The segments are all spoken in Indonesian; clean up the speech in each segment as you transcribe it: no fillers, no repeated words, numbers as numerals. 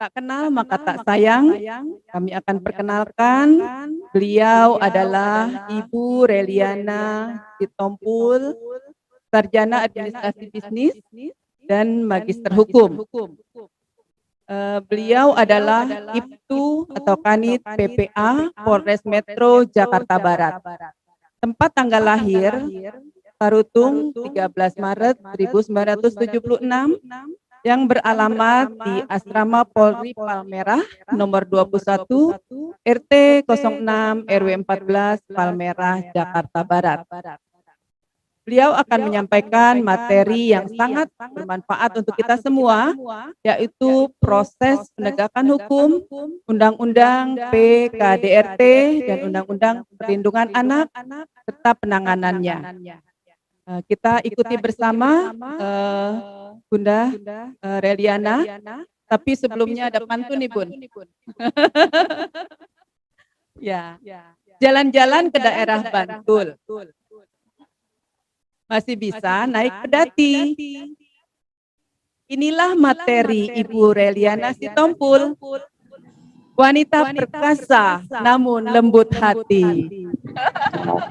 Tak kenal maka tak sayang. Kami akan perkenalkan, beliau adalah Ibu Reliana Sitompul, Sarjana Administrasi Bisnis dan Magister Hukum. Beliau adalah Ibtu atau Kanit PPA Polres Metro Jakarta Barat. Tempat tanggal lahir Parutung 13 Maret 1976 yang beralamat di Asrama Polri Palmerah nomor 21 RT 06 RW 14 Palmerah Jakarta Barat. Beliau akan menyampaikan materi yang sangat bermanfaat untuk kita semua, yaitu proses penegakan hukum, Undang-Undang PKDRT dan Undang-Undang Perlindungan Anak serta penanganannya. Kita ikuti bersama Bunda Reliana, tapi sebelumnya ada pantun nih Bun. Ya, jalan-jalan ke daerah Bantul. Masih bisa naik pedati. Inilah materi Ibu Reliana Sitompul, wanita perkasa namun lembut hati.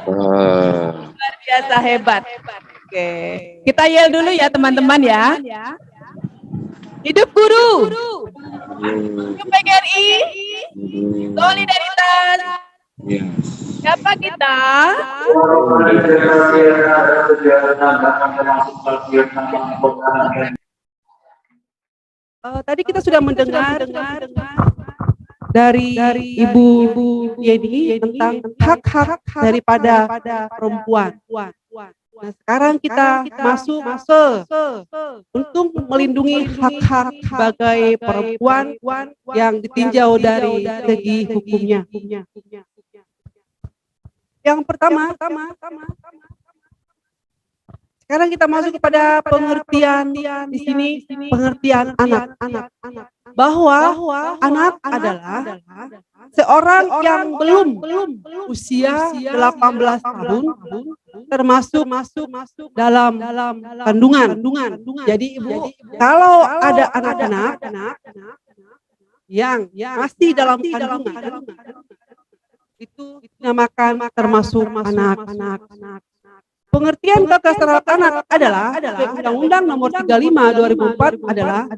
Luar biasa hebat. Oke, kita yel dulu ya teman-teman ya. Hidup guru, hidup PGRI, solidaritas. Siapa kita? Tadi kita sudah mendengar dari Ibu Yeni tentang hak-hak daripada perempuan. Nah, sekarang kita masuk untuk melindungi hak-hak sebagai perempuan yang ditinjau dari segi hukumnya. Yang pertama, sekarang kita masuk kepada pengertian di sini, pengertian anak. Bahwa anak adalah seorang yang belum usia 18 tahun termasuk dalam kandungan. Jadi Ibu, kalau ada anak-anak yang masih dalam kandungan, itu dinamakan termasuk anak. Pengertian kekerasan anak adalah Undang-Undang Nomor 35 2004 adalah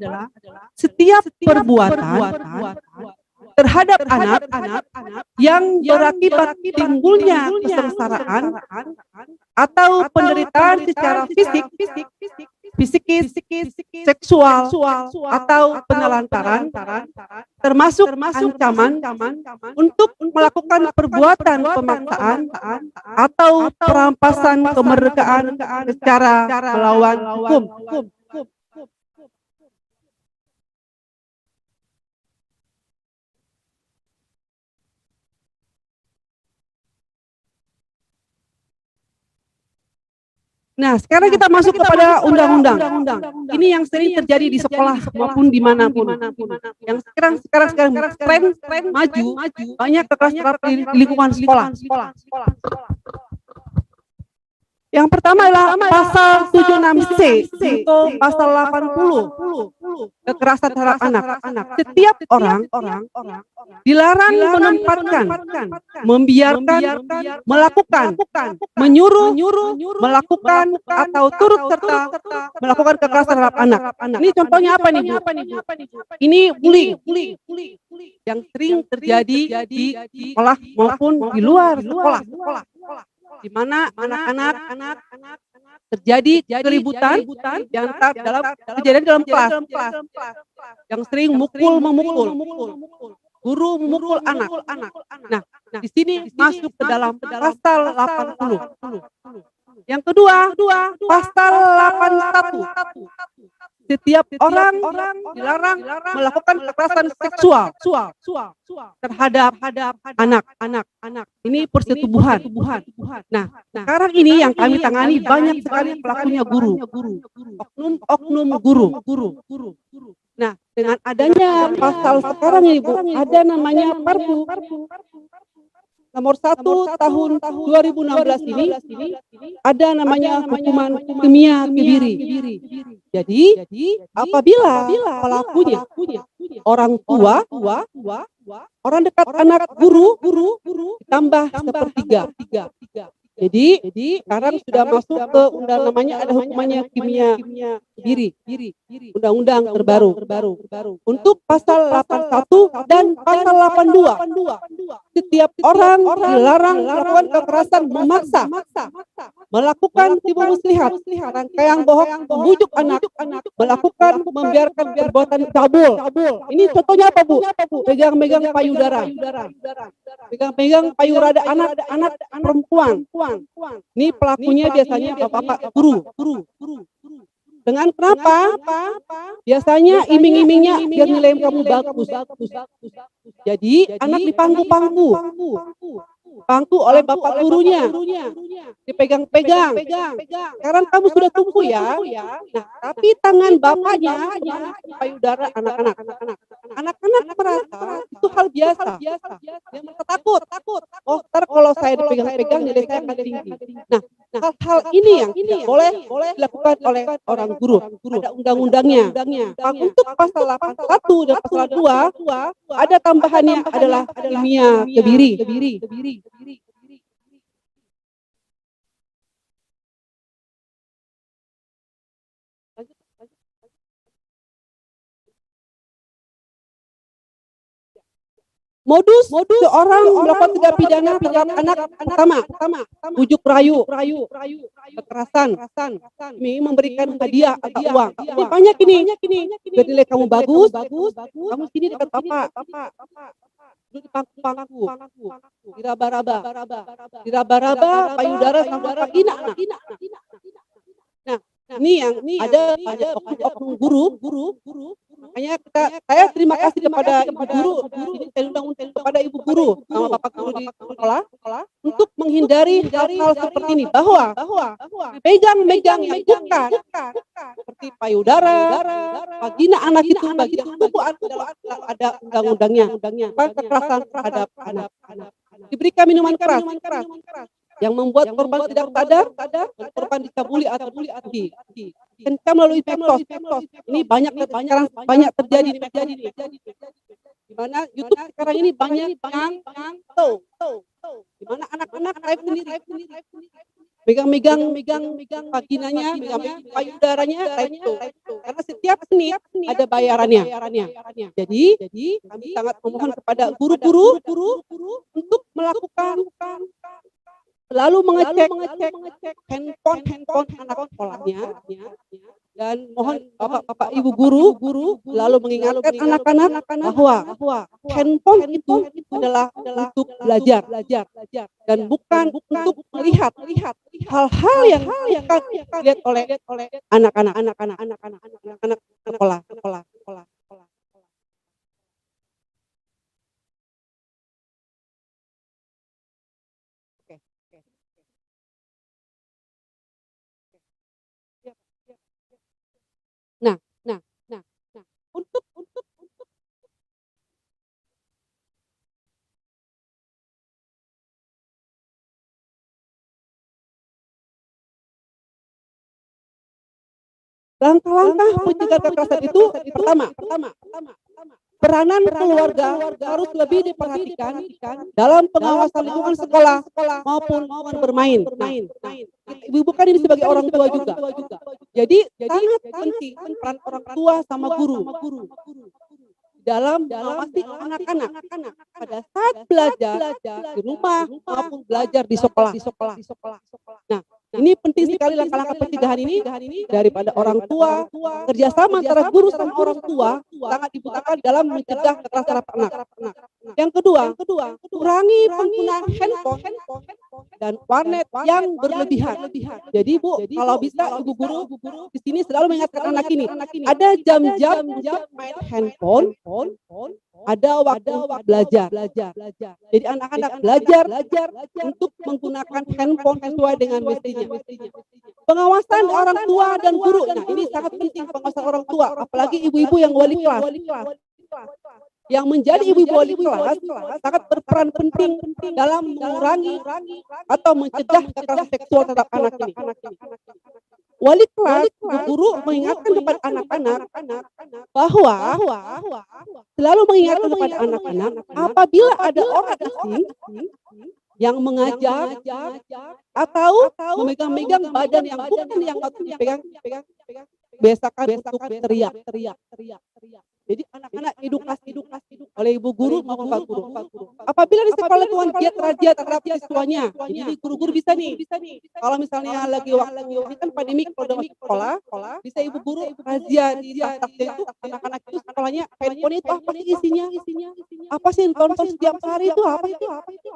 setiap perbuatan terhadap anak yang berakibat timbulnya kesengsaraan atau penderitaan secara fisik, psikis, seksual, atau penelantaran, termasuk ancaman untuk melakukan perbuatan pemaksaan atau perampasan kemerdekaan secara melawan hukum. Nah, sekarang kita masuk kepada undang-undang. Ini yang sering terjadi di sekolah maupun dimanapun. Yang sekarang tren maju, banyak kekerasan di lingkungan sekolah. Yang pertama adalah pasal 76C atau pasal 80 kekerasan terhadap anak. Setiap orang dilarang menempatkan, membiarkan, melakukan, menyuruh, melakukan atau turut serta melakukan kekerasan terhadap anak. Ini contohnya apa nih Bu? Ini bullying yang sering terjadi di sekolah maupun di luar sekolah. Di mana anak-anak terjadi keributan yang terjadi dalam kelas, yang sering memukul, guru memukul anak. Nah, di sini masuk ke dalam pasal 80. Yang kedua, pasal 81. Setiap orang dilarang melakukan kekerasan seksual terhadap anak. Ini persetubuhan. Nah, sekarang ini yang kami tangani banyak sekali pelakunya guru. Oknum guru. Nah, dengan adanya pasal sekarang ini Bu, ada namanya Perpu Nomor 1 tahun 2016 ini ada namanya hukuman kimia kebiri. Jadi apabila pelakunya orang tua, orang dekat anak guru, ditambah sepertiga. Jadi sekarang sudah masuk ke undang namanya ada hukumannya kimia kebiri, undang-undang terbaru. Untuk pasal 81 dan pasal 82, setiap orang dilarang melakukan kekerasan memaksa, melakukan tipu muslihat, rangkaian bohong, membujuk anak, melakukan membiarkan perbuatan cabul. Ini contohnya apa, Bu? Pegang-pegang payudara. Pegang-pegang payudara anak perempuan. Ini pelakunya biasanya bapak-bapak guru. Dengan kenapa? Biasanya iming-imingnya biar nilai kamu bagus. Jadi anak dipangku-pangku oleh bapak gurunya, dipegang-pegang. Sekarang kamu sudah tumbuh ya. Nah, tapi tangan bapaknya payudara anak-anak. Anak-anak merasa itu hal biasa. Dia merasa takut. Oh, ntar kalau saya dipegang-pegang nilai saya akan tinggi. Nah, hal-hal ini yang tidak boleh dilakukan oleh orang guru. Ada undang-undangnya. Untuk pasal 81 dan pasal 2 ada tambahannya adalah kimia kebiri. Modus seorang melakukan tindak pidana terhadap anak pertama bujuk rayu, kekerasan, memberikan hadiah atau uang. Ini banyak ini. Biar nilai kamu bagus, kamu sini dekat papa. Duduk di pangku, diraba-raba, payudara sama vagina anak. Nah, ini yang ada oknum guru. Makanya saya terima kasih kepada ibu guru, ini saya undang kepada ibu guru sama bapak guru di sekolah untuk menghindari hal-hal seperti ini, bahwa pegang-megang yang bukan seperti payudara, vagina anak itu ada undang-undangnya, kekerasan terhadap anak. Diberikan minuman keras yang membuat korban tidak sadar dan korban dicabuli atau diakui. Kencang melalui medsos. Ini banyak terjadi nih. Di mana YouTube sekarang ini banyak yang tahu. Di mana anak-anak live sendiri. Megang vaginanya, megang payudaranya, karena setiap menit ada bayarannya. Jadi kami sangat memohon kepada guru-guru untuk melakukan selalu mengecek handphone anak sekolahnya, dan mohon bapak ibu guru selalu mengingatkan anak-anak bahwa handphone itu adalah untuk belajar dan bukan untuk melihat hal-hal yang bukan dilihat oleh anak-anak sekolah. Nah, untuk langkah-langkah mencegah kekerasan itu pertama, peranan keluarga harus lebih diperhatikan dalam pengawasan lingkungan sekolah maupun bermain. Ibu kan ini sebagai orang tua juga. Jadi sangat penting peran orang tua sama guru dalam mengawasi anak-anak pada saat belajar di rumah maupun belajar di sekolah. Nah, ini penting sekali langkah-langkah pencegahan ini daripada orang tua. Kerjasama antara guru sama orang tua sangat dibutuhkan dalam mencegah kekerasan terhadap anak. Yang kedua, kurangi penggunaan handphone dan warnet yang berlebihan. Jadi Bu, kalau bisa ibu guru di sini selalu mengingatkan anak ini, ada jam-jam untuk main handphone, ada waktu belajar. Jadi anak-anak belajar untuk menggunakan handphone sesuai dengan mestinya. Pengawasan orang tua dan guru. Nah, ini sangat penting pengawasan orang tua, apalagi ibu-ibu yang wali kelas. yang menjadi ibu-ibu wali kelas sangat berperan penting dalam mengurangi atau mencegah kekerasan seksual terhadap anak ini. Wali kelas, guru mengingatkan kepada anak-anak bahwa selalu mengingatkan kepada anak-anak apabila ada orang asing yang mengajar atau memegang-megang badan yang bukan yang patut dipegang, biasakan untuk teriak. Jadi anak-anak edukasi oleh ibu guru maupun pak guru. Apabila di sekolah lingkungan giat razia terhadap siswanya, jadi guru-guru bisa nih. Kalau misalnya lagi waktu ini kan pandemi, kalau udah masuk sekolah, bisa ibu guru razia di tas-tasnya itu anak-anak itu sekolahnya handphone itu apa sih isinya? Apa sih yang tonton setiap hari itu apa itu?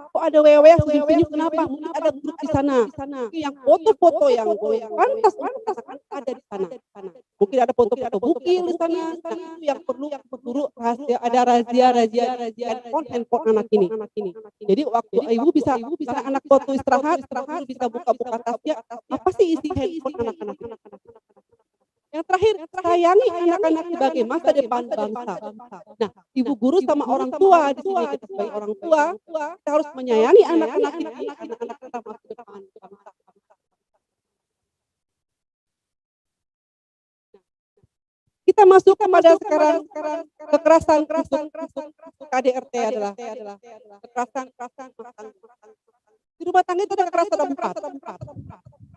Kok ada wewe senyum-senyum kenapa? Mungkin ada grup di sana. Yang foto-foto yang pantas untuk anak-anak ada di sana. Mungkin ada foto-foto bukil di sana. Nah, itu yang perlu guru rahasia, ada razia handphone anak ini. Jadi waktu ibu bisa anak waktu istirahat bisa buka tasnya. Apa sih isi handphone anak-anak? Yang terakhir, sayangi anak-anak sebagai masa depan bangsa. Nah, ibu guru sama orang tua di sini, kita sebagai orang tua, kita harus menyayangi anak-anak ini, anak-anak kita masa depan bangsa. Kita masuk kepada sekarang kekerasan KDRT adalah kekerasan di rumah tangga itu ada kekerasan empat.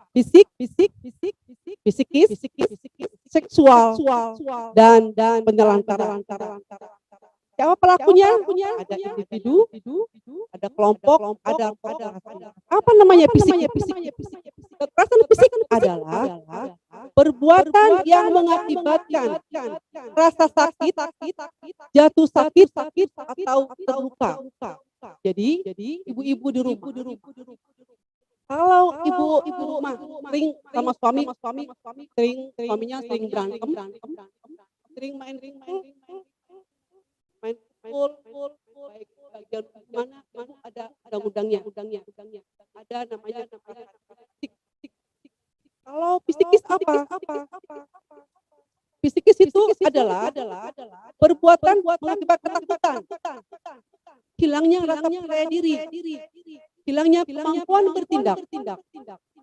Fisik, psikis, seksual, dan penelantaran. Siapa pelakunya? Ada individu, ada kelompok, ada apa namanya fisik. Kekerasan fisik adalah perbuatan yang mengakibatkan rasa sakit, jatuh sakit atau terluka. Jadi ibu-ibu di rumah, kalau ibu rumah sering sama suami suaminya sering berantem, sering main full baik bagian mana ada undang-undangnya, ada namanya kalau psikis apa? Psikis itu adalah perbuatan mengakibatkan ketakutan, hilangnya rasa percaya diri, hilangnya kemampuan bertindak,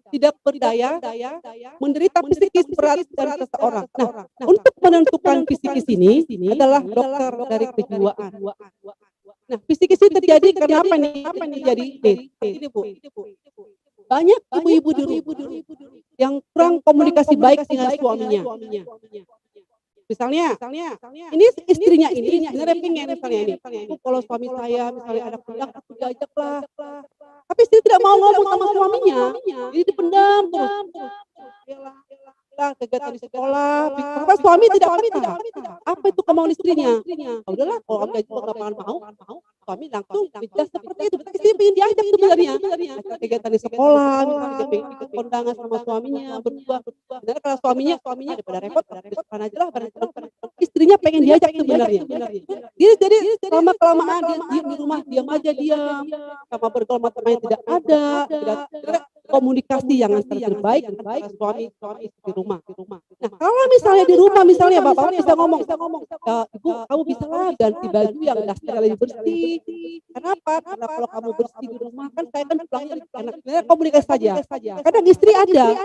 tidak berdaya, menderita psikis berat dari seseorang. Nah, untuk menentukan psikis ini adalah dokter dari kejiwaan. Nah, psikis ini terjadi karena apa nih? Terjadi ini Bu. Banyak ibu-ibu di rumah yang kurang komunikasi baik dengan suaminya. Misalnya, ini istrinya ini sebenarnya pengen misalnya ini. Kalau suami saya misalnya ada pulang, aku diajak lah. Tapi istri tidak mau ngomong sama suaminya. Jadi dipendam terus. Kegiatan di sekolah, karena suami tidak betah. Apa itu kemauan istrinya? Udahlah, kalau kamu juga nggak mau, suami langsung menjelas seperti itu. Istri ingin diajak sebenarnya. Kegiatan di sekolah, misalnya ikut kondangan sama suaminya, berdua. Sebenarnya kalau suaminya daripada repot, depan aja lah, istrinya pengen diajak sebenarnya. Jadi lama kelamaan dia diam di rumah, diam aja diam, sama bergaul sama temannya tidak ada, tidak komunikasi yang terbaik antara suami di rumah. Nah, kalau misalnya di rumah misalnya bapak bisa ngomong, ibu kamu bisa lah ganti baju yang dasarnya lebih bersih. Kenapa? Karena kalau kamu bersih di rumah kan saya kan pulangnya enak. Sebenarnya komunikasi saja. Kadang istri ada,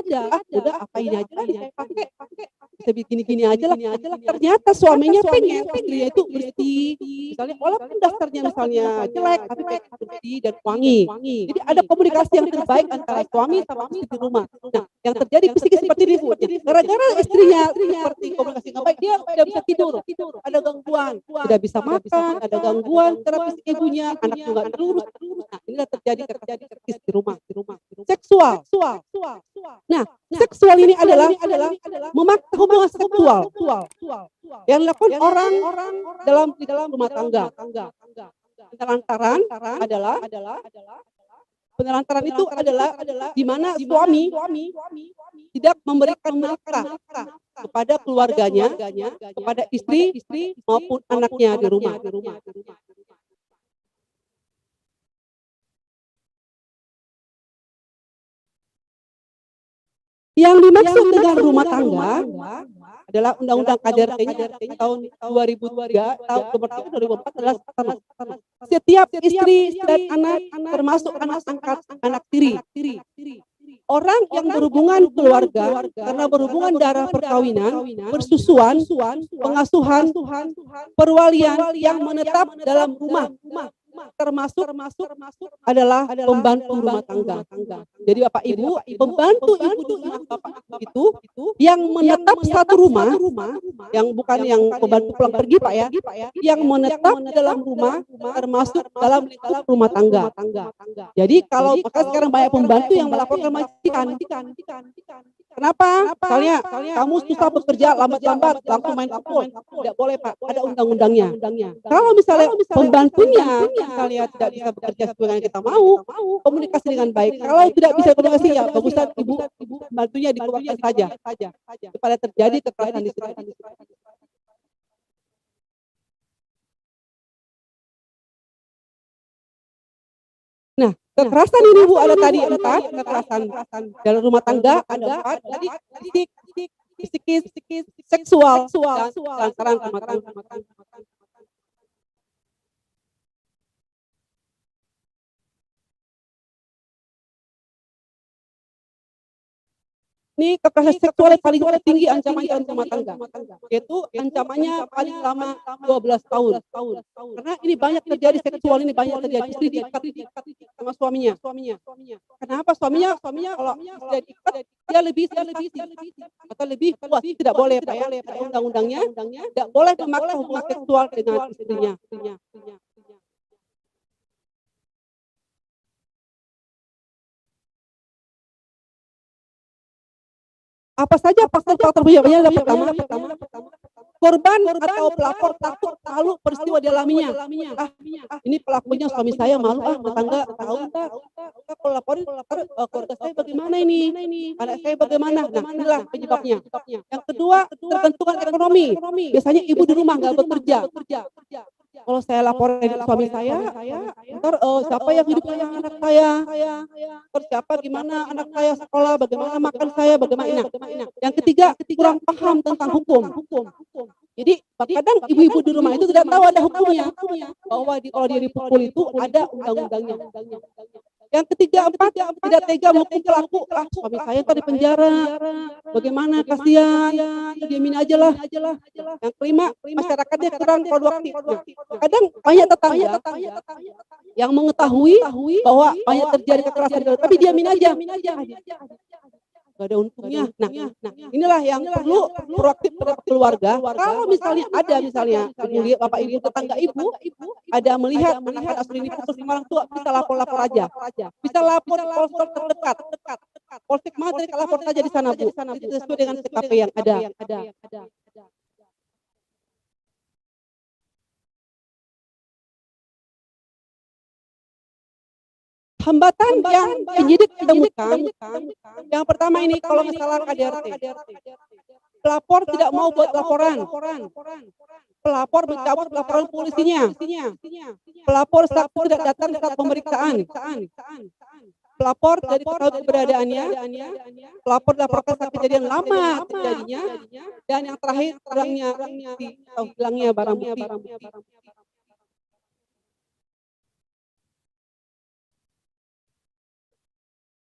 udah apa ini aja lah saya pakai. Bisa gini aja lah. Ternyata suaminya pengen istrinya itu bersih. Misalnya walaupun dasarnya misalnya jelek, tapi bersih dan wangi. Jadi ada komunikasi yang terbaik antara suami sama istri di rumah. Nah, yang terjadi psikis seperti ini Bu. Gara-gara istrinya seperti komunikasi nggak baik, dia tidak bisa tidur, ada gangguan, tidak bisa makan, ada gangguan terhadap ibunya, anak juga terurus. Nah, inilah terjadi psikis di rumah. Seksual. Nah, seksual ini adalah memaksa hubungan seksual yang dilakukan orang di dalam rumah tangga. Penelantaran itu adalah di mana suami tidak memberikan nafkah kepada keluarganya, kepada istri maupun anaknya di rumah. Yang dimaksud dengan rumah tangga adalah Undang-Undang KDRT-nya tahun 2003, nomor tahun 2004 adalah setiap istri dan anak termasuk anak angkat, anak tiri. Orang yang berhubungan keluarga karena berhubungan darah perkawinan, persusuan, pengasuhan, perwalian yang menetap dalam rumah termasuk adalah pembantu rumah tangga. Jadi Bapak Ibu, pembantu ibu di rumah Bapak itu yang menetap satu rumah, yang bukan yang pembantu pulang pergi Pak ya, yang menetap dalam rumah termasuk dalam lingkup rumah tangga. Jadi kalau maka sekarang banyak pembantu yang melaporkan majikan. Kenapa? Misalnya kamu susah bekerja lambat-lambat, langsung main pukul. Tidak boleh Pak, ada undang-undangnya. Kalau misalnya pembantunya misalnya tidak bisa bekerja sesuai yang kita mau, komunikasi dengan baik. Kalau tidak bisa komunikasi ya bagusan ibu pembantunya dikeluarkan saja. Supaya terjadi kekerasan di situ. Nah, kekerasan ini Bu ada tadi 4, kekerasan dalam rumah tangga ada 4, tadi fisik, psikis, seksual, dan sarang rumah tangga. Ini kekerasan seksual yang paling tinggi ancamannya dalam rumah tangga, yaitu ancamannya paling lama 12 tahun. Karena ini banyak terjadi seksual, ini banyak terjadi istri diikat sama suaminya. Kenapa suaminya kalau sudah diikat dia lebih atau lebih puas, tidak boleh Pak ya, undang-undangnya tidak boleh memaksa hubungan seksual dengan istrinya. Apa saja faktor penyebabnya? Pertama, korban atau pelapor takut malu peristiwa dialaminya. Ini pelakunya suami saya malu tetangga tahu nggak? Kalau laporin keluarga saya bagaimana ini? Anak saya bagaimana? Nah inilah penyebabnya. Yang kedua, ketergantungan ekonomi. Biasanya ibu di rumah nggak bekerja. Kalau saya laporin suami saya, ntar siapa yang hidup dengan anak saya? Terus siapa gimana anak saya sekolah, bagaimana makan saya, bagaimana? Yang ketiga, kurang paham tentang hukum. Jadi kadang ibu-ibu di rumah itu tidak tahu ada hukumnya, bahwa kalau dia dipukul itu ada undang-undangnya. Yang ketiga, empat, tidak tega menghukum pelaku. Suami saya tadi penjara, bagaimana, kasihan, diamin aja lah. Yang kelima, masyarakatnya kurang produktif. Kadang banyak tetangga yang mengetahui bahwa banyak terjadi kekerasan, tapi diamin aja. Gak ada untungnya. Nah, inilah yang perlu proaktif terhadap keluarga. Kalau misalnya ada bapak ibu tetangga ibu ada melihat anak asli ini pukul sama orang tua, bisa lapor aja. Bisa lapor di polsek terdekat. Polsek mana lapor saja di sana Bu. Itu sesuai dengan TKP yang ada. Hambatan yang penyidik temukan, yang pertama ini kalau masalah KDRT, pelapor tidak mau buat laporan, pelapor mencabut laporan polisinya, pelapor saksi tidak datang saat pemeriksaan, pelapor dari ketahui keberadaannya, pelapor laporkan saat kejadian lama terjadinya, dan yang terakhir hilangnya barang bukti.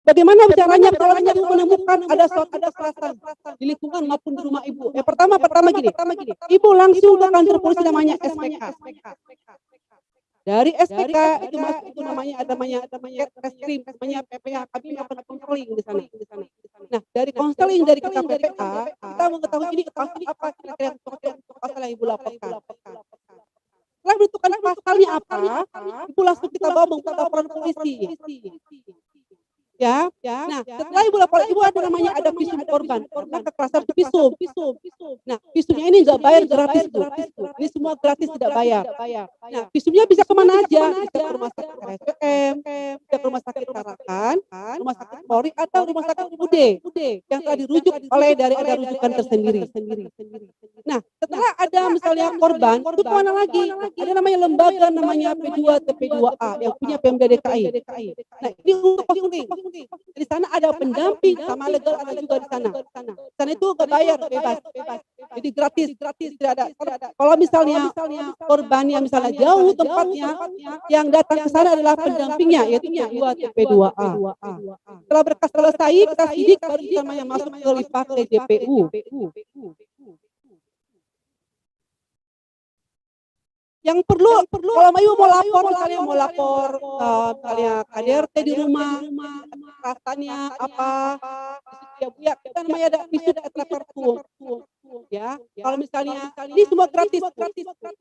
Bagaimana caranya kalau ibu menemukan ada suatu kekerasan di lingkungan maupun di rumah ibu? Pertama gini, ibu langsung ke kantor polisi namanya SPK. Dari SPK itu namanya reskrim, namanya PPH, kami melakukan konseling di sana. Nah, dari konseling dari kita PPH, kita mengetahui ini apa kira-kira pasal yang ibu laporkan. Setelah menentukan pasalnya apa, ibu langsung kita bawa membuat laporan polisi. Ya. Nah, setelah ibu lapor, ibu ada visum korban, karena kekerasan itu visum. Nah, visumnya ini nggak bayar, gratis Bu. Ini semua gratis, tidak bayar. Nah, visumnya bisa kemana aja? Bisa ke rumah sakit RSUM, bisa ke rumah sakit Tarakan, rumah sakit Polri, atau rumah sakit UD yang telah dirujuk ada rujukan tersendiri. Nah, setelah ada misalnya korban, itu kemana lagi? Ada namanya lembaga namanya P2 TP2A yang punya Pemda DKI. Nah, ini untuk konseling. Di sana ada pendamping sama legal ada juga di sana. Di sana itu nggak bayar, bebas. Jadi gratis, tidak ada. Kalau misalnya korbannya misalnya jauh tempatnya, yang datang ke sana adalah pendampingnya yaitu P2, TP2A. Setelah berkas selesai, kita sidik baru kita masuk ke lipat ke JPU. Yang perlu kalau Mayu mau lapor misalnya misalnya KDRT di rumah, kekerasannya apa, ya kita namanya ada visum et repertum. Ya, kalau misalnya ini semua gratis.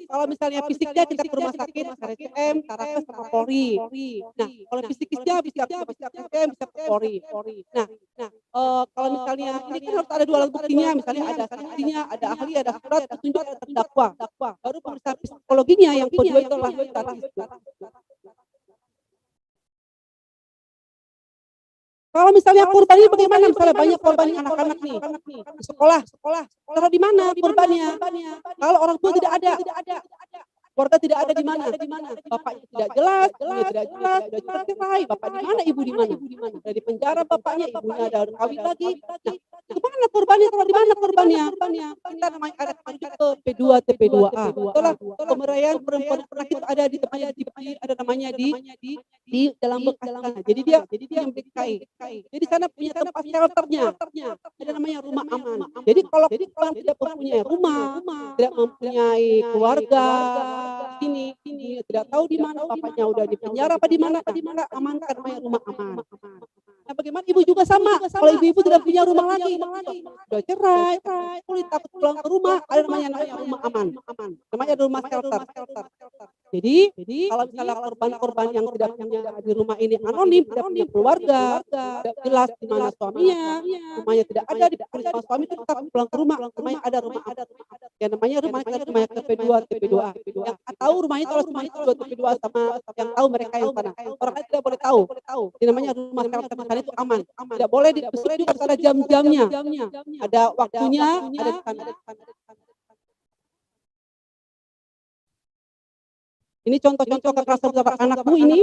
Kalau misalnya fisiknya kita ke rumah sakit, RSCM, Tarakas sama Polri. Nah, kalau fisiknya bisa ke RSCM, bisa ke Polri. Nah, kalau misalnya ini kan harus ada dua alat buktinya, misalnya ada saksinya, ada ahli, ada surat petunjuk, ada terdakwa. Baru pemeriksaan psikologinya yang kedua itu adalah gratis. Kalau misalnya korban ini bagaimana? Misalnya banyak korban anak-anak nih di sekolah. Taruh di mana korbannya? Kalau orang tua tidak ada, keluarga tidak ada di mana? Bapaknya tidak jelas, ibunya tidak jelas, sudah cerai. Bapak di mana? Ibu di mana? Dari penjara bapaknya, ibunya ada kawin lagi. Nah, kemana korbannya? Taruh di mana korbannya? Kita namanya ada ke P2, TP2A. Itulah pemerayan perempuan pernah kita ada di tempatnya ada namanya di dalam bekas sana. Jadi dia yang BKI. Jadi sana punya tempat shelternya. Ada namanya rumah aman. Jadi kalau korban tidak mempunyai rumah, tidak mempunyai keluarga, ini tidak tahu di mana bapaknya udah di penjara apa di mana amankan namanya rumah aman. Nah, bagaimana ibu juga sama. Kalau ibu tidak punya rumah lagi, udah cerai, kulit takut pulang ke rumah, ada namanya rumah aman. Namanya rumah shelter. Jadi kalau misalnya korban-korban yang tidak punya di rumah ini anonim, tidak punya keluarga, tidak jelas di mana suaminya, rumahnya tidak ada, ditulis sama suami itu takut pulang ke rumah, rumahnya ada rumah ada. Ya namanya TP2, TP2A. Yang tahu rumahnya itu cuma itu TP2A sama yang tahu mereka yang sana. Orang lain tidak boleh tahu. Ini namanya rumah shelter itu aman. Tidak boleh dibesuk juga ada jam-jamnya. Ada waktunya, ada di sana. Ini contoh-contoh kekerasan terhadap anakmu ini.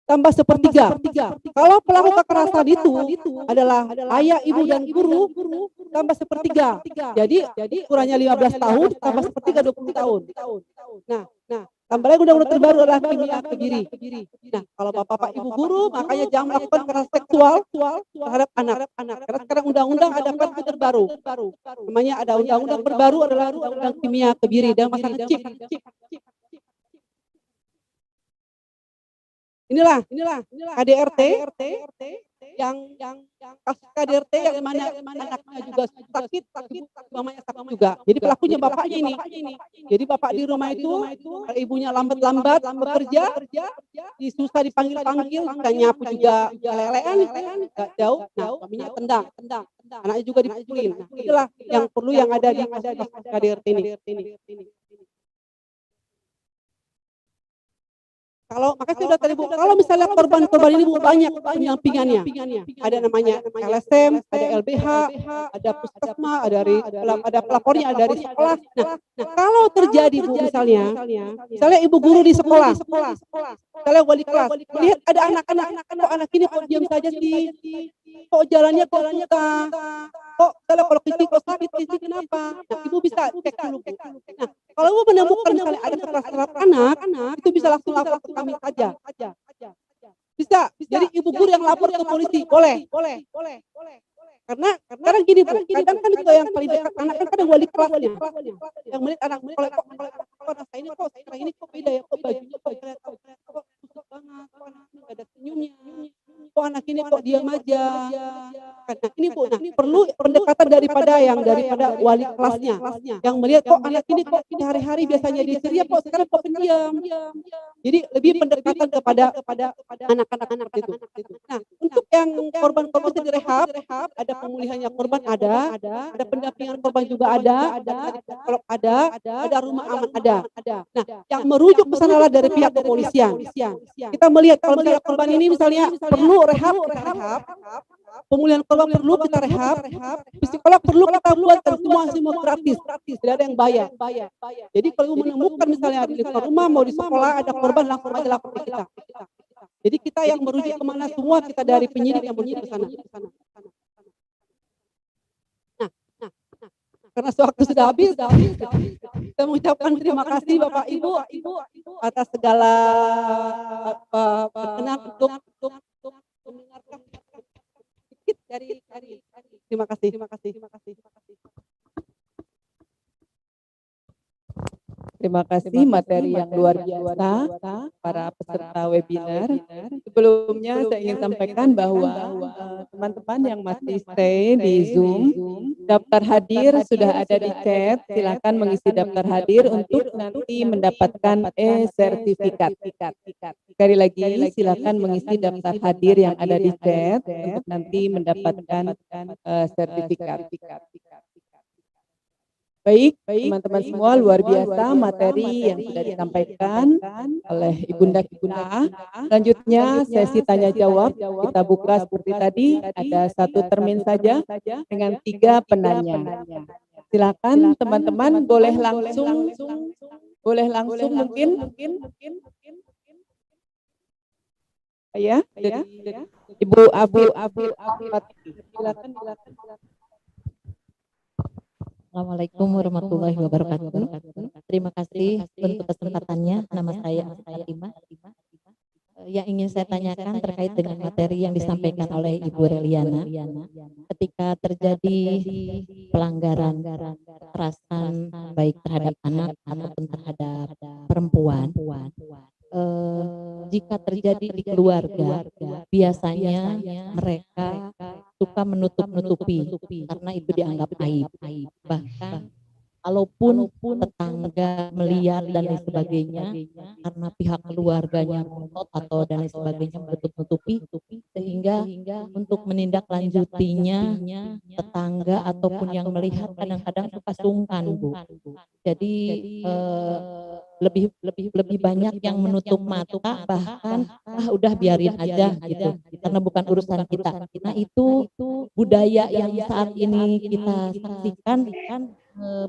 Tambah sepertiga. Kalau pelaku kekerasan itu adalah ayah, ibu, dan guru, tambah sepertiga. Jadi kurangnya 15 tahun, tambah sepertiga 20 tahun. Nah, tambah lagi undang-undang terbaru adalah kimia kebiri. Nah, kalau bapak ibu guru, makanya jangan melakukan kekerasan seksual terhadap anak. Karena sekarang undang-undang ada perpu terbaru. Namanya ada undang-undang terbaru adalah undang-undang kimia kebiri dan masa kecil. Inilah KDRT yang kasus KDRT yang mana anaknya juga sakit, mamanya sakit juga. Jadi pelakunya bapaknya ini. Jadi bapak di rumah itu, ibunya lambat bekerja, susah dipanggil, kan nyapu juga lelean, nggak jauh. Nah, suaminya tendang, anaknya juga dipukulin. Nah, itulah yang perlu yang ada di kasus KDRT ini. Makanya sudah tadi Bu, kalau misalnya korban ini Bu banyak pendampingannya. Ada namanya LSM, ada LBH, ada puskesmas, ada pelapornya, ada dari sekolah. Nah, kalau terjadi Bu misalnya ibu guru di sekolah, misalnya wali kelas, melihat ada anak-anak, kok anak ini kok diam saja sih, kok jalannya susah, kok kalau fisik kok sakit fisik kenapa? Nah, ibu bisa cek dulu Bu. Nah, kalau ibu menemukan misalnya ada kekerasan terhadap anak, itu bisa langsung lapor ke kami saja. Bisa. Jadi ibu guru yang lapor ke polisi, boleh. Karena sekarang gini Bu, kadang kan juga yang paling dekat anak kan kadang wali kelasnya. Yang melihat anak kok anak ini kok sekarang ini kok beda ya, kok bajunya kok busuk banget, kok anak ini enggak ada senyumnya. Kok anak ini kok diam aja. Karena ini Bu, nah perlu pendekatan daripada wali kelasnya. Yang melihat kok anak ini kok hari-hari biasanya dia ceria kok sekarang kok pendiam. Jadi lebih pendekatan kepada anak-anak itu. Nah, untuk yang korban-korban bisa direhab, ada pemulihannya korban ada pendampingan korban juga ada psikolog ada rumah aman ada. Nah, yang merujuk ke sana adalah dari pihak kepolisian. Kita melihat kalau misalnya korban ini misalnya perlu rehab, kita rehab. Pemulihan korban perlu kita rehab, psikolog perlu kita buat dan semua gratis, tidak ada yang bayar. Jadi kalau menemukan misalnya di rumah mau di sekolah ada korban langsung aja lapor ke kita. Jadi kita yang merujuk kemana semua kita dari penyidik yang merujuk ke sana. Nah, karena waktu sudah habis, kita mengucapkan terima kasih Bapak Ibu atas segala berkenan untuk mendengarkan sedikit dari terima kasih. Terima kasih materi yang luar biasa para peserta webinar. Sebelumnya saya ingin sampaikan bahwa teman-teman yang masih stay di Zoom, daftar hadir sudah ada di chat. Silakan mengisi daftar hadir untuk nanti mendapatkan e-sertifikat. Sekali lagi silakan mengisi daftar hadir yang ada di chat untuk nanti mendapatkan sertifikat. Baik, teman-teman semua, luar biasa materi yang sudah disampaikan oleh Ibunda kita. Selanjutnya sesi tanya jawab, kita buka seperti tadi, ada satu termin saja dengan 3 penanya. Silakan teman-teman boleh langsung mungkin. Ya, Ibu Abu, silakan. Assalamualaikum warahmatullahi wabarakatuh. Terima kasih untuk kesempatannya. Nama saya Fatimah. Yang ingin saya tanyakan terkait dengan materi yang disampaikan oleh Ibu Reliana. Ketika terjadi pelanggaran kekerasan baik terhadap anak ataupun terhadap perempuan, jika terjadi di keluarga, biasanya mereka suka menutup-nutupi karena itu dianggap aib. Bahkan kalaupun tetangga melihat dan lain sebagainya, karena pihak keluarganya ngotot atau dan lain sebagainya menutup-nutupi, sehingga untuk menindaklanjutinya tetangga ataupun yang melihat kadang-kadang suka sungkan, Bu. Jadi lebih banyak yang menutup mata, bahkan udah biarin aja gitu, karena bukan urusan kita. Nah, itu budaya yang saat ini kita saksikan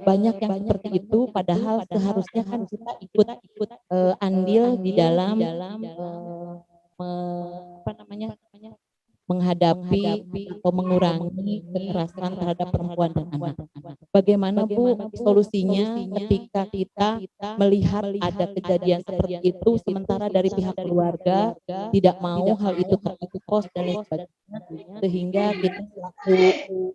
banyak yang seperti itu, padahal seharusnya kan kita ikut andil di dalam menghadapi atau mengurangi kekerasan terhadap perempuan dan anak. Bagaimana Bu solusinya ketika kita melihat ada kejadian seperti itu, sementara dari pihak keluarga tidak mau hal itu terekspos dan lain sebagainya, sehingga kita selaku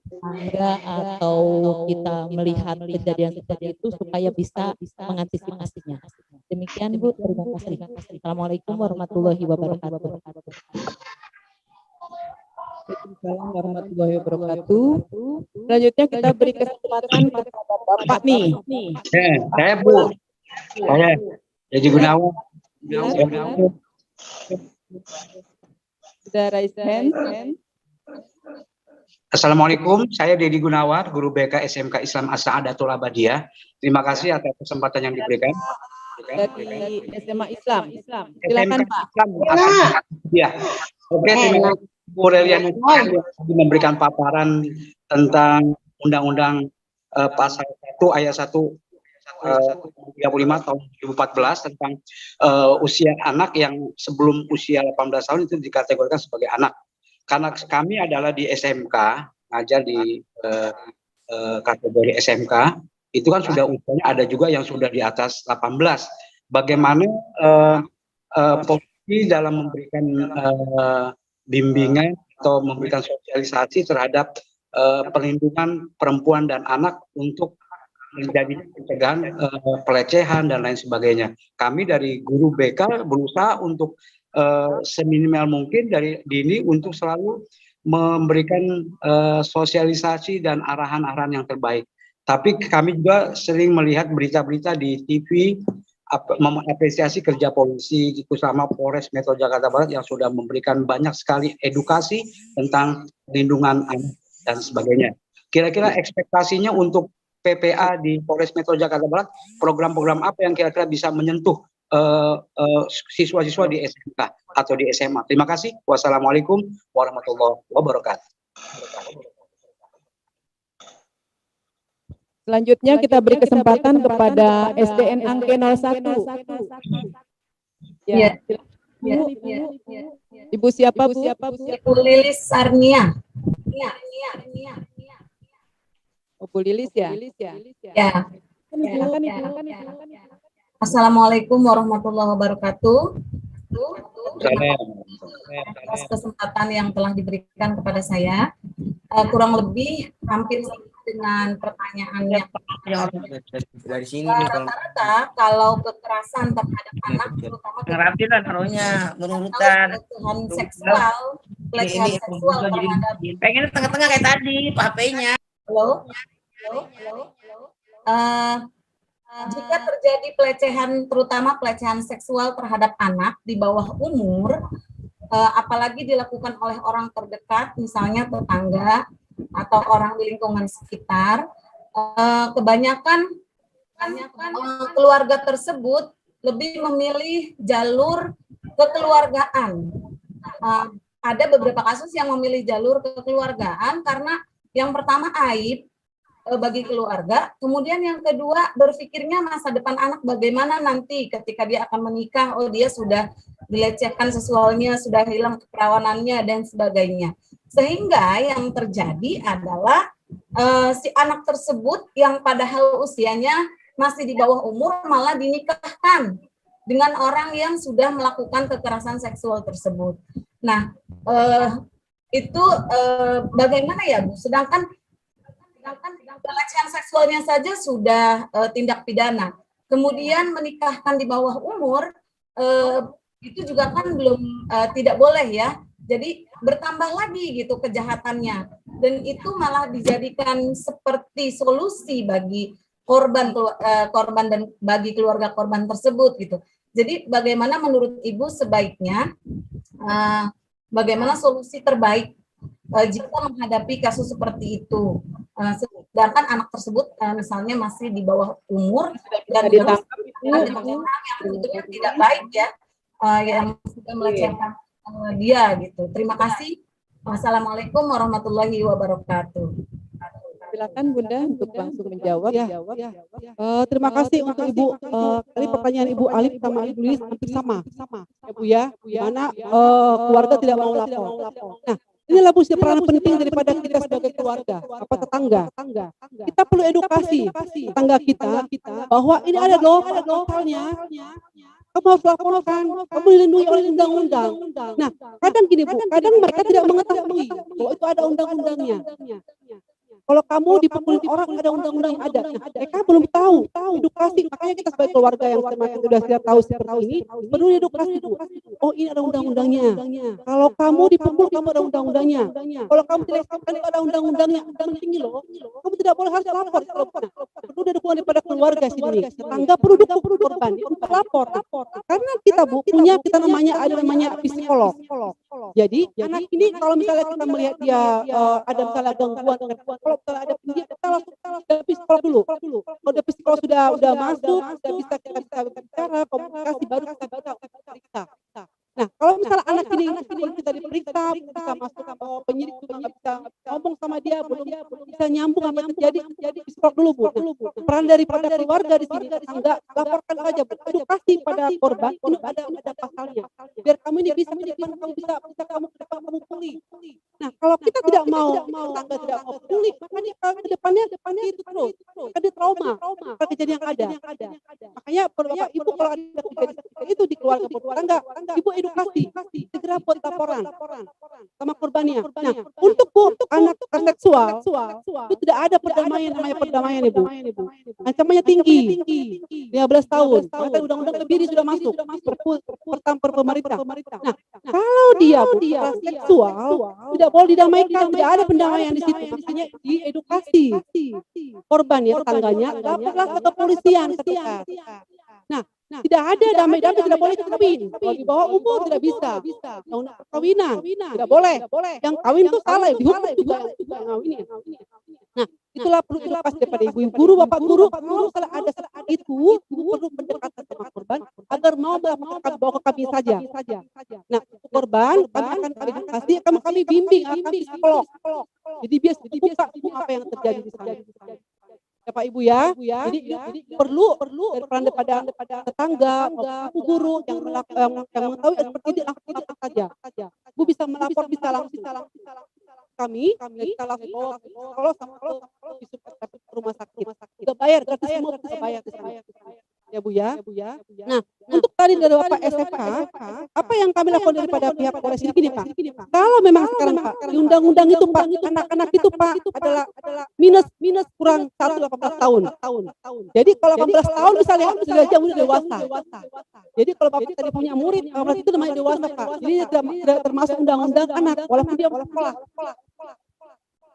tetangga atau kita melihat kejadian seperti itu supaya bisa mengantisipasinya. Demikian Bu, terima kasih. Assalamualaikum warahmatullahi wabarakatuh. Waalaikumsalam warahmatullahi wabarakatuh. Selanjutnya kita beri kesempatan kepada Bapak nih. Saya Bu. Saya Dedi Gunawan. Sudah raise hand. Assalamualaikum, saya Dedi Gunawan, guru BK SMK Islam As-Sa'adatul Abadiyah. Terima kasih atas kesempatan yang diberikan. Dari SMA Islam. Silakan Pak. Ya. Oke, terima kasih Bu Reliana memberikan paparan tentang Undang-Undang Pasal 1 Ayat 1 35 tahun 2014 tentang usia anak yang sebelum usia 18 tahun itu dikategorikan sebagai anak. Karena kami adalah di SMK, ngajar di kategori SMK, itu kan sudah usianya ada juga yang sudah di atas 18. Bagaimana polisi dalam memberikan bimbingan atau memberikan sosialisasi terhadap perlindungan perempuan dan anak untuk menjadi pencegahan pelecehan dan lain sebagainya. Kami dari guru BK berusaha untuk seminimal mungkin dari dini untuk selalu memberikan sosialisasi dan arahan-arahan yang terbaik. Tapi kami juga sering melihat berita-berita di TV mengapresiasi kerja polisi itu sama Polres Metro Jakarta Barat yang sudah memberikan banyak sekali edukasi tentang perlindungan anak dan sebagainya. Kira-kira ekspektasinya untuk PPA di Polres Metro Jakarta Barat, program-program apa yang kira-kira bisa menyentuh siswa-siswa di SMK atau di SMA? Terima kasih. Wassalamualaikum warahmatullahi wabarakatuh. Selanjutnya kita beri kesempatan kepada SDN Angke 01. Ya. Ibu siapa, Bu? Ibu Lilis Sarnia. Oh, Bu Lilis ya? Ya. Silakan, Ibu. Assalamualaikum warahmatullahi wabarakatuh. Atas kesempatan yang telah diberikan kepada saya. Kurang lebih hampir dengan pertanyaannya. Dari sini Rata-rata kalau kekerasan terhadap anak, terutama pelecehan seksual terhadap pengen tengah-tengah kayak tadi HP-nya. Halo. Jika terjadi pelecehan, terutama pelecehan seksual terhadap anak di bawah umur, apalagi dilakukan oleh orang terdekat, misalnya tetangga atau orang di lingkungan sekitar, kebanyakan keluarga tersebut lebih memilih jalur kekeluargaan. Ada beberapa kasus yang memilih jalur kekeluargaan karena yang pertama aib bagi keluarga, kemudian yang kedua berpikirnya masa depan anak bagaimana nanti ketika dia akan menikah, oh dia sudah dilecehkan seksualnya, sudah hilang keperawanannya dan sebagainya. Sehingga yang terjadi adalah si anak tersebut yang padahal usianya masih di bawah umur malah dinikahkan dengan orang yang sudah melakukan kekerasan seksual tersebut. Nah, itu bagaimana ya, Bu? Sedangkan pelecehan seksualnya saja sudah tindak pidana. Kemudian menikahkan di bawah umur itu juga kan belum tidak boleh ya. Jadi bertambah lagi gitu kejahatannya, dan itu malah dijadikan seperti solusi bagi korban dan bagi keluarga korban tersebut gitu. Jadi bagaimana menurut Ibu sebaiknya bagaimana solusi terbaik jika menghadapi kasus seperti itu, sedangkan anak tersebut misalnya masih di bawah umur dan terus yang tentunya tidak baik ya, yang sudah melecehkan dia gitu. Terima kasih. Wassalamualaikum warahmatullahi wabarakatuh. Silakan Bunda untuk langsung menjawab. Terima kasih untuk Ibu. Tadi pertanyaan Ibu Alif sama Ibu Lilis hampir sama. Ya Bu ya, mana keluarga tidak mau lapor. Nah, inilah Bu peran penting daripada kita sebagai keluarga, apa tetangga. Kita perlu edukasi tetangga kita bahwa ini ada loh pasalnya. Kamu harus laporkan, kamu dilindungi oleh undang-undang. Nah, kadang gini Bu, kadang mereka tidak mengetahui bahwa itu ada undang-undangnya. Kalau kamu dipukulin orang ada undang-undang yang ada, nah, mereka belum tahu edukasi. Makanya kita sebagai keluarga yang semakin sudah tahu seperti ini, perlu edukasi Bu. Oh ini ada undang-undangnya. Kalau kamu dipukul kamu ada undang-undangnya. Kalau kamu dilecehkan itu ada undang-undangnya. Penting loh. Kamu tidak boleh harus lapor. Perlu ada dukungan daripada keluarga sini. Tetangga perlu dukung korban untuk lapor. Karena kita Bu punya kita namanya psikolog. Jadi anak ini kalau misalnya kita melihat dia ada misalnya gangguan, kalau misalnya ada dia kita langsung ke psikolog dulu. Kalau ada psikolog sudah masuk, sudah bisa kita bicara komunikasi baru kita periksa. Nah, kalau misalnya anak ini kita diperiksa, bisa masuk ke penyidik juga nggak bisa ngomong sama dia, belum bisa nyambung apa yang terjadi psikolog dulu Bu. Nah, peran daripada keluarga di sini tetangga laporkan saja Bu, edukasi pada korban ini ada pasalnya. Biar kamu ini bisa kamu bisa kamu pulih. Nah, kalau kita tidak mau tetangga tidak mau pulih, makanya kalau depannya itu terus ada trauma pada kejadian yang ada. Makanya Bapak Ibu kalau ada kejadian itu di keluarga tetangga, Ibu edukasi, segera buat laporan sama korbannya. Nah, untuk anak seksual itu tidak ada perdamaian, namanya perdamaian Ibu. Ancamannya tinggi, 15 tahun. Maka undang-undang kebiri sudah masuk, pertamper pemerintah. Nah, kalau dia seksual tidak boleh didamaikan, tidak ada pendamaian di situ. Makanya diedukasi korban ya tetangganya, laporlah ke kepolisian terdekat. Nah, tidak ada damai-damai, tidak boleh kawin. Kalau di bawah umur tidak bisa. Undang-undang perkawinan tidak boleh. Yang kawin itu salah, dihukum juga yang ngawinin. Nah, itulah perlu edukasi daripada ibu guru, bapak guru. Kalau misalnya ada seperti itu, ibu perlu pendekatan sama korban agar mau melaporkan bawa ke kami saja. Nah, korban kami akan edukasi, kami bimbing, kami psikolog. Jadi biasa buka apa yang terjadi di sana. Ya Pak Ibu ya, jadi perlu peran daripada tetangga, ibu guru yang mengetahui seperti ini lakukan apa saja. Bu bisa melapor, bisa langsung kami kita langsung bawa kalau sama ke rumah sakit. Sudah bayar, gratis semua bisa bayar di sana. Ya Bu ya. Nah, untuk tadi dari Bapak SFK, apa yang kami lakukan daripada pihak polisi ini Pak? Kalau memang sekarang Pak, di undang-undang itu Pak, anak-anak itu Pak adalah minus kurang 18 tahun. Jadi kalau 18 tahun misalnya sudah jauh dewasa. Jadi kalau Bapak tadi punya murid, 18 itu namanya dewasa Pak. Jadi tidak termasuk undang-undang anak walaupun dia sekolah.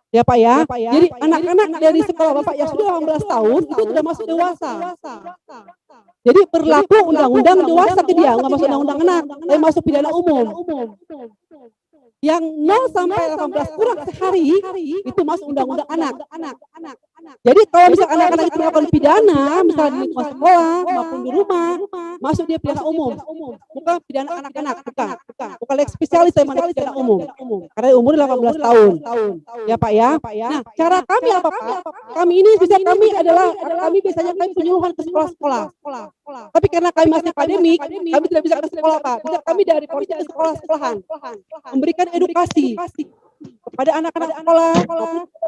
Ya Pak ya. Jadi anak-anak dari sekolah Bapak yang sudah 18 tahun itu sudah masuk dewasa. Jadi berlaku undang-undang dewasa ke dia, nggak masuk undang-undang anak, tapi masuk pidana umum. Yang 0 sampai 18 kurang sehari itu masuk undang-undang anak. Jadi kalau misalnya anak-anak itu melakukan pidana, misalnya di lingkungan sekolah maupun di rumah, masuk dia pidana umum. Bukan pidana anak-anak, bukan leks spesialis yang masuk pidana umum. Karena umur 18 tahun. Ya Pak ya. Nah, cara kami apa Pak? Kami ini kami biasanya kami penyuluhan ke sekolah-sekolah. Tapi karena kami masih akademik, kami tidak bisa ke sekolah Pak. Bisa kami dari polisi ke sekolah-sekolahan memberikan edukasi kepada anak-anak sekolah,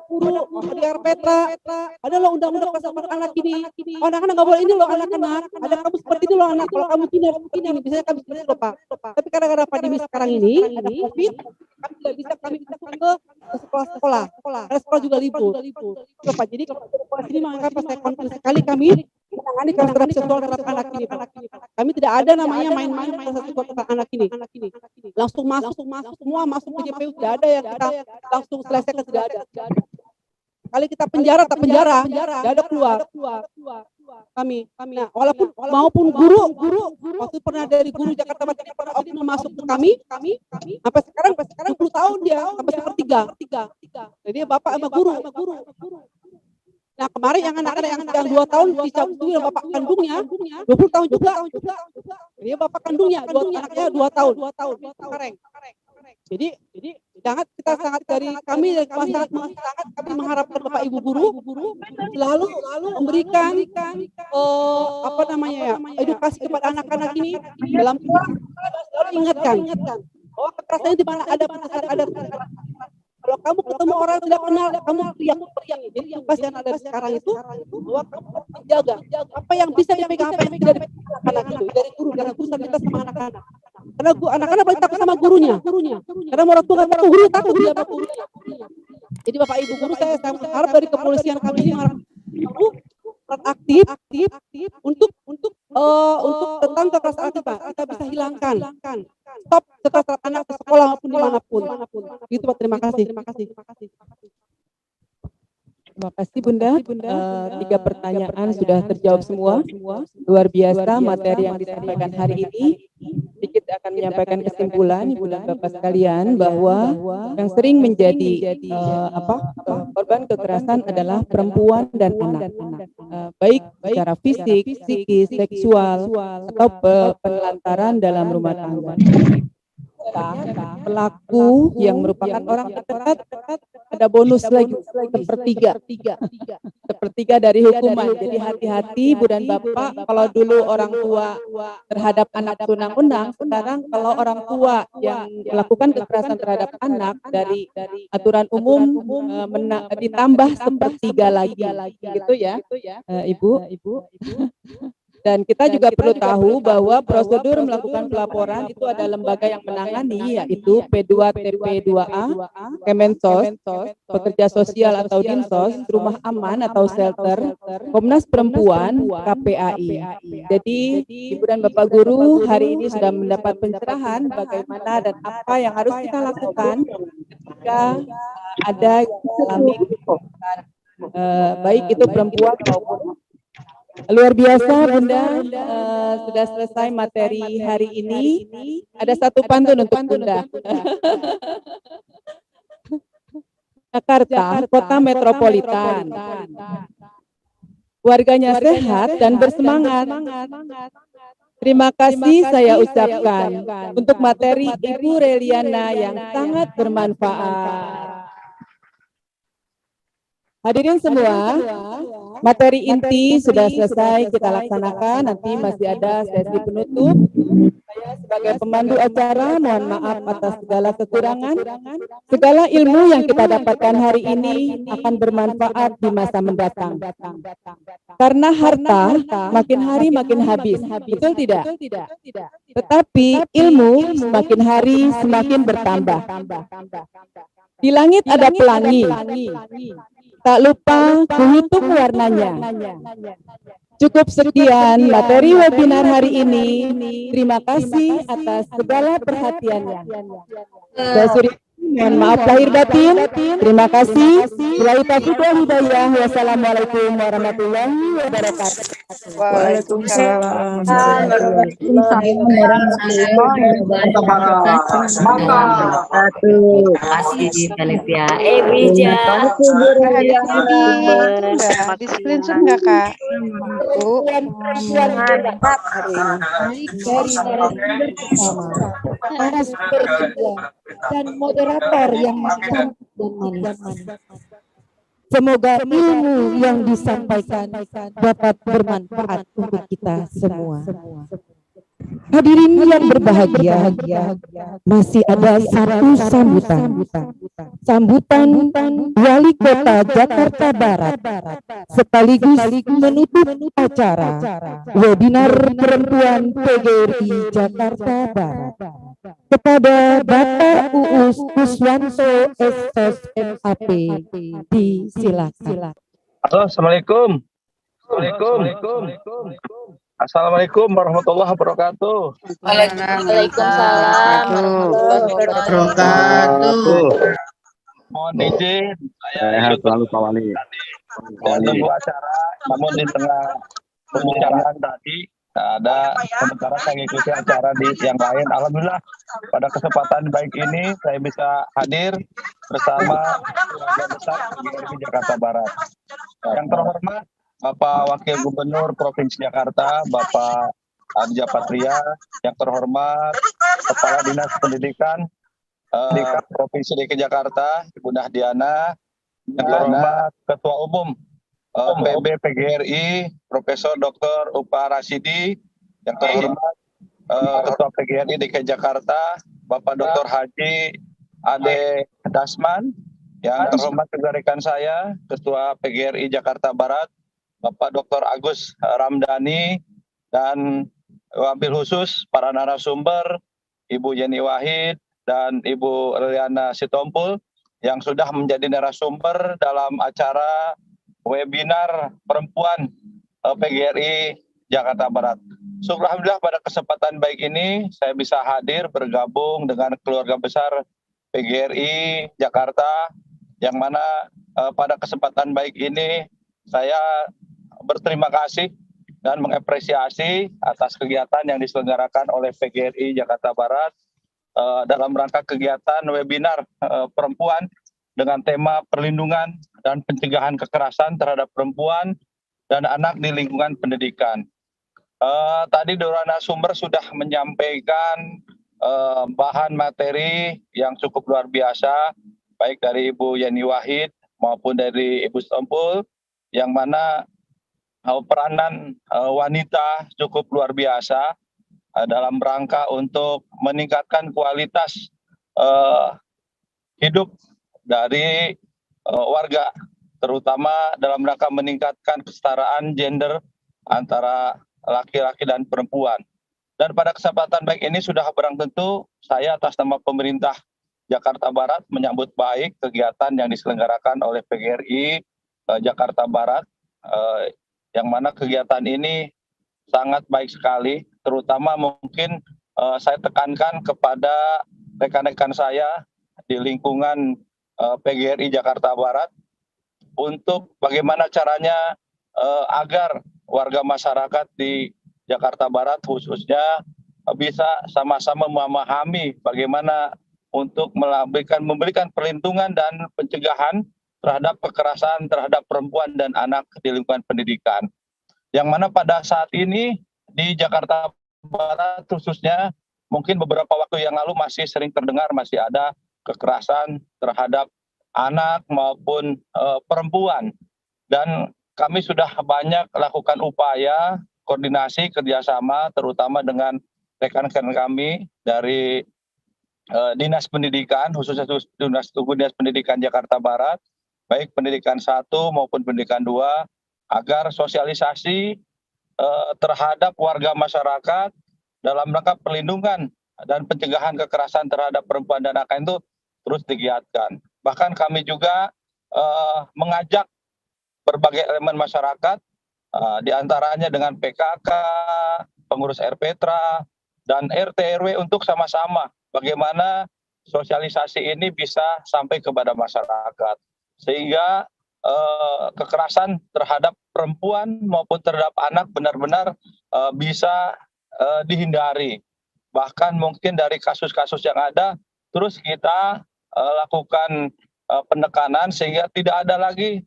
guru, di RPETRA, adalah undang-undang pasal anak ini. Oh, anak-anak nggak boleh ini loh anak-anak. Ada kamu seperti ini loh anak. Kalau kamu ini biasanya kami seperti itu Pak. Tapi kadang-kadang pandemi sekarang ini ada COVID, kami tidak bisa ke sekolah-sekolah. Karena sekolah juga libur. Pak, jadi kalau ini mengangkat pas saya konten sekali kami menangani kekerasan seksual terhadap anak ini. Kami tidak ada namanya main-main kekerasan seksual terhadap anak ini. Langsung masuk semua masuk ke JPU, tidak ada yang kita langsung selesaikan, tidak ada. Kali kita penjara, tidak ada keluar. Kami. Nah, maupun guru, waktu pernah dari guru Jakarta Barat ini pernah oknum masuk ke kami, sampai sekarang 20 tahun dia, sampai sepertiga. Jadi bapak sama guru. Nah kemarin yang anak-anak yang sedang 2 tahun dicabut dulu bapak kandungnya, 20 tahun juga. Jadi bapak kandungnya, anaknya 2 tahun. Kemarin. Jadi kita sangat dari kami sangat kami mengharapkan Bapak Ibu guru selalu memberikan edukasi kepada anak-anak ini dalam selalu ingatkan bahwa kekerasan di mana ada. Kalau kamu ketemu orang tidak kenal, kamu teriak. Jadi tugas yang ada sekarang itu bahwa kamu menjaga apa yang bisa dipegang, apa yang tidak dipegang anak-anak itu dari guru kita sama anak-anak. Karena anak-anak paling takut sama gurunya. Karena orang tua nggak tahu, guru takut dia sama gurunya. Jadi Bapak Ibu guru saya harap dari kepolisian kami ini aktif untuk tentang kekerasan kita bisa hilangkan. Stop kekerasan anak di sekolah maupun dimanapun. Itu Pak, terima kasih. Terima kasih Bunda. 3 pertanyaan sudah terjawab semua. Luar biasa materi yang disampaikan hari ini. Sedikit akan menyampaikan kesimpulan Ibu dan Bapak sekalian bahwa yang sering menjadi korban kekerasan adalah perempuan dan anak. Baik secara fisik, psikis, seksual atau penelantaran dalam rumah tangga. Pelaku yang merupakan orang terdekat ada bonus lagi sepertiga dari hukuman. Jadi hati-hati Bu dan Bapak, kalau dulu orang tua terhadap anak undang-undang, sekarang kalau orang tua yang melakukan kekerasan terhadap anak dari aturan umum ditambah sepertiga lagi gitu ya Ibu. Dan kita juga perlu tahu bahwa prosedur melakukan pelaporan itu ada lembaga yang menangani, yaitu P2TP2A, Kemensos, Pekerja Sosial atau Dinsos, Rumah Aman atau Shelter, Komnas Perempuan, KPAI. Jadi Ibu dan Bapak Guru hari ini sudah mendapat pencerahan bagaimana dan apa yang harus kita lakukan ketika ada yang mengalami kekerasan, baik itu perempuan maupun Luar biasa Bunda, sudah selesai materi hari ini. Ada satu pantun untuk Bunda. Jakarta, kota metropolitan. Warganya sehat dan bersemangat. Terima kasih saya ucapkan untuk materi Ibu Reliana yang sangat bermanfaat. Hadirin semua, materi inti sudah selesai kita laksanakan, nanti masih ada sesi penutup. Saya sebagai pemandu acara mohon maaf atas segala kekurangan. Segala ilmu yang kita dapatkan hari ini akan bermanfaat di masa mendatang. Karena harta makin hari makin habis, betul tidak? Tetapi ilmu semakin hari semakin bertambah. Di langit ada pelangi. Tak lupa menghitung warnanya. Cukup sekian materi webinar hari ini. Terima kasih atas segala perhatiannya. Saya Suri, mohon maaf lahir batin. Terima kasih. Billahi taufiq wal hidayah. Wassalamualaikum warahmatullahi wabarakatuh. Waalaikumsalam. Terima kasih panitia. Bija. Di-screenshot nggak Kak? Bu. Dari narasumber pertama, narasumber kedua, dan moderator yang cantik dan manis. Semoga ilmu yang disampaikan dapat bermanfaat untuk kita semua. Hadirin yang berbahagia, masih ada satu sambutan. Sambutan Wali Kota Jakarta Barat sekaligus menutup acara webinar perempuan PGRI Jakarta Barat kepada Bapak Uus Kuswanto Estos MAP. Disilakan. Halo, assalamualaikum. Assalamualaikum warahmatullahi wabarakatuh. Waalaikumsalam warahmatullahi wabarakatuh. Mohon izin, saya selalu Pak Wali. Saya tunggu acara, namun di tengah pembicaraan tadi ada sementara saya mengikuti acara di yang lain. Alhamdulillah pada kesempatan baik ini saya bisa hadir bersama keluarga besar PGRI Jakarta Barat. Yang terhormat Bapak Wakil Gubernur Provinsi Jakarta, Bapak Arja Patria, yang terhormat Kepala Dinas Pendidikan di Provinsi DKI Jakarta, Ibu Nahdiana, yang terhormat Ketua Umum PB PGRI, Profesor Dr. Upa Rasidi, yang terhormat Ketua PGRI DKI Jakarta, Bapak Dr. Haji Ade Dasman, yang terhormat juga rekan saya, Ketua PGRI Jakarta Barat, Bapak Dr. Agus Ramdhani, dan wabil khusus para narasumber, Ibu Yeni Wahid dan Ibu Reliana Sitompul yang sudah menjadi narasumber dalam acara webinar perempuan PGRI Jakarta Barat. Alhamdulillah pada kesempatan baik ini saya bisa hadir bergabung dengan keluarga besar PGRI Jakarta, yang mana pada kesempatan baik ini saya berterima kasih dan mengapresiasi atas kegiatan yang diselenggarakan oleh PGRI Jakarta Barat dalam rangka kegiatan webinar perempuan dengan tema perlindungan dan pencegahan kekerasan terhadap perempuan dan anak di lingkungan pendidikan. Tadi dua narasumber sudah menyampaikan bahan materi yang cukup luar biasa, baik dari Ibu Yeni Wahid maupun dari Ibu Sitompul, yang mana peranan wanita cukup luar biasa dalam rangka untuk meningkatkan kualitas hidup dari warga, terutama dalam rangka meningkatkan kesetaraan gender antara laki-laki dan perempuan. Dan pada kesempatan baik ini sudah barang tentu saya atas nama pemerintah Jakarta Barat menyambut baik kegiatan yang diselenggarakan oleh PGRI Jakarta Barat, yang mana kegiatan ini sangat baik sekali, terutama mungkin saya tekankan kepada rekan-rekan saya di lingkungan PGRI Jakarta Barat untuk bagaimana caranya agar warga masyarakat di Jakarta Barat khususnya bisa sama-sama memahami bagaimana untuk memberikan perlindungan dan pencegahan terhadap kekerasan terhadap perempuan dan anak di lingkungan pendidikan. Yang mana pada saat ini di Jakarta Barat khususnya mungkin beberapa waktu yang lalu masih sering terdengar masih ada kekerasan terhadap anak maupun perempuan. Dan kami sudah banyak lakukan upaya koordinasi kerjasama terutama dengan rekan-rekan kami dari Dinas Pendidikan, khususnya Dinas Pendidikan Jakarta Barat, baik pendidikan 1 maupun pendidikan 2, agar sosialisasi terhadap warga masyarakat dalam rangka perlindungan dan pencegahan kekerasan terhadap perempuan dan anak itu terus digiatkan. Bahkan kami juga mengajak berbagai elemen masyarakat, diantaranya dengan PKK, pengurus RPTRA, dan RT RW untuk sama-sama bagaimana sosialisasi ini bisa sampai kepada masyarakat. Sehingga kekerasan terhadap perempuan maupun terhadap anak benar-benar bisa dihindari. Bahkan mungkin dari kasus-kasus yang ada, terus kita lakukan penekanan sehingga tidak ada lagi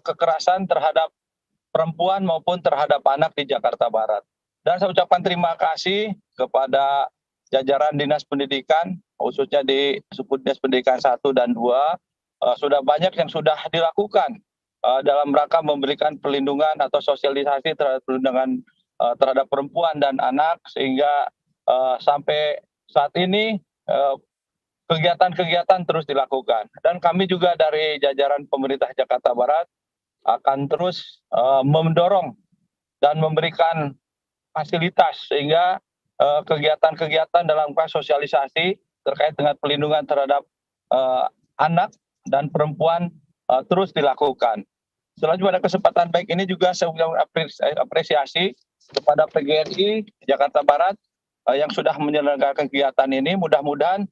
kekerasan terhadap perempuan maupun terhadap anak di Jakarta Barat. Dan saya ucapkan terima kasih kepada jajaran Dinas Pendidikan, khususnya di Dinas Pendidikan 1 dan 2, sudah banyak yang sudah dilakukan dalam rangka memberikan perlindungan atau sosialisasi terhadap perlindungan terhadap perempuan dan anak, sehingga sampai saat ini kegiatan-kegiatan terus dilakukan. Dan kami juga dari jajaran pemerintah Jakarta Barat akan terus mendorong dan memberikan fasilitas sehingga kegiatan-kegiatan dalam sosialisasi terkait dengan perlindungan terhadap anak dan perempuan terus dilakukan. Selanjutnya pada kesempatan baik ini juga saya apresiasi kepada PGRI Jakarta Barat yang sudah menyelenggarakan kegiatan ini. Mudah-mudahan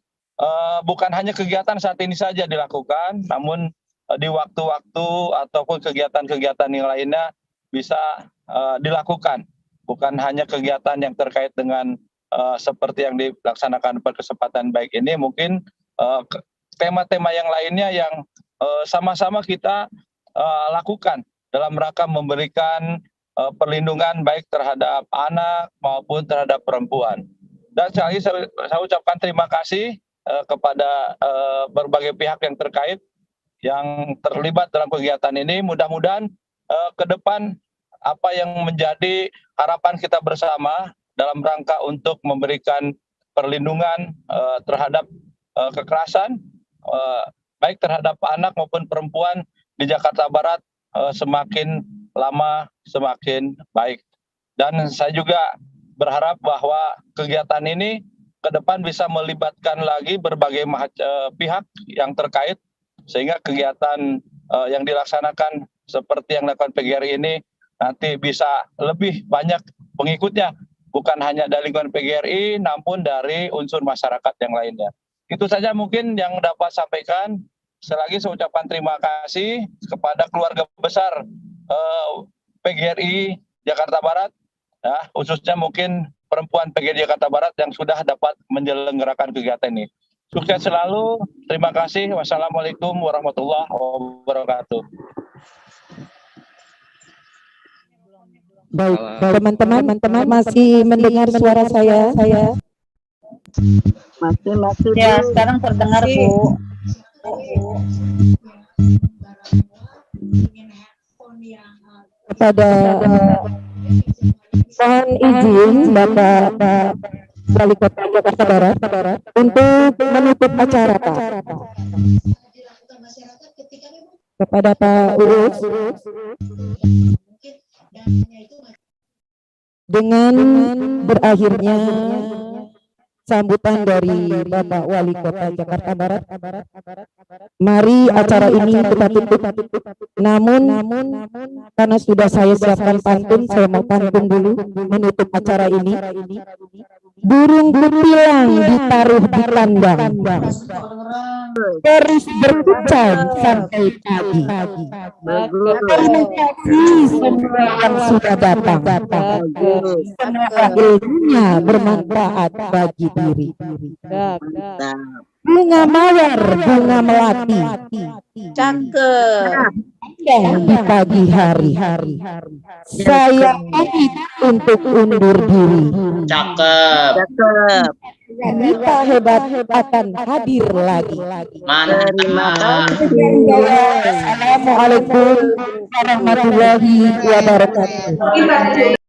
bukan hanya kegiatan saat ini saja dilakukan, namun di waktu-waktu ataupun kegiatan-kegiatan yang lainnya bisa dilakukan. Bukan hanya kegiatan yang terkait dengan seperti yang dilaksanakan pada kesempatan baik ini, mungkin tema-tema yang lainnya yang sama-sama kita lakukan dalam rangka memberikan perlindungan baik terhadap anak maupun terhadap perempuan. Dan sekali lagi saya ucapkan terima kasih kepada berbagai pihak yang terkait yang terlibat dalam kegiatan ini. Mudah-mudahan ke depan apa yang menjadi harapan kita bersama dalam rangka untuk memberikan perlindungan terhadap kekerasan baik terhadap anak maupun perempuan di Jakarta Barat semakin lama semakin baik. Dan saya juga berharap bahwa kegiatan ini ke depan bisa melibatkan lagi berbagai pihak yang terkait, sehingga kegiatan yang dilaksanakan seperti yang dilakukan PGRI ini nanti bisa lebih banyak pengikutnya, bukan hanya dari lingkungan PGRI namun dari unsur masyarakat yang lainnya. Itu saja mungkin yang dapat sampaikan. Sekali lagi saya ucapkan terima kasih kepada keluarga besar PGRI Jakarta Barat, ya, khususnya mungkin perempuan PGRI Jakarta Barat yang sudah dapat menyelenggarakan kegiatan ini. Sukses selalu. Terima kasih. Wassalamualaikum warahmatullahi wabarakatuh. Baik, teman-teman masih mendengar suara saya? Masih. Ya, sekarang terdengar, Bu. Kepada mohon izin Bapak Wali Kota Jakarta Barat untuk menutup acara, Pak. Kepada Pak Urus, dengan berakhirnya sambutan dari Bapak Wali Kota Jakarta Barat, mari acara ini kita tutup. Namun karena sudah saya siapkan pantun, saya mau pantun dulu menutup acara ini. Burung kutilang ditaruh di kandang, terus berbincang sampai pagi. Terima kasih semua yang sudah datang. Semoga ilmunya bermanfaat bagi diri. Bunga mawar, bunga melati, Cakep. di pagi hari. Saya pamit untuk undur diri. Cakep. Kita hebat akan hadir lagi. Mantap. Assalamualaikum warahmatullahi wabarakatuh.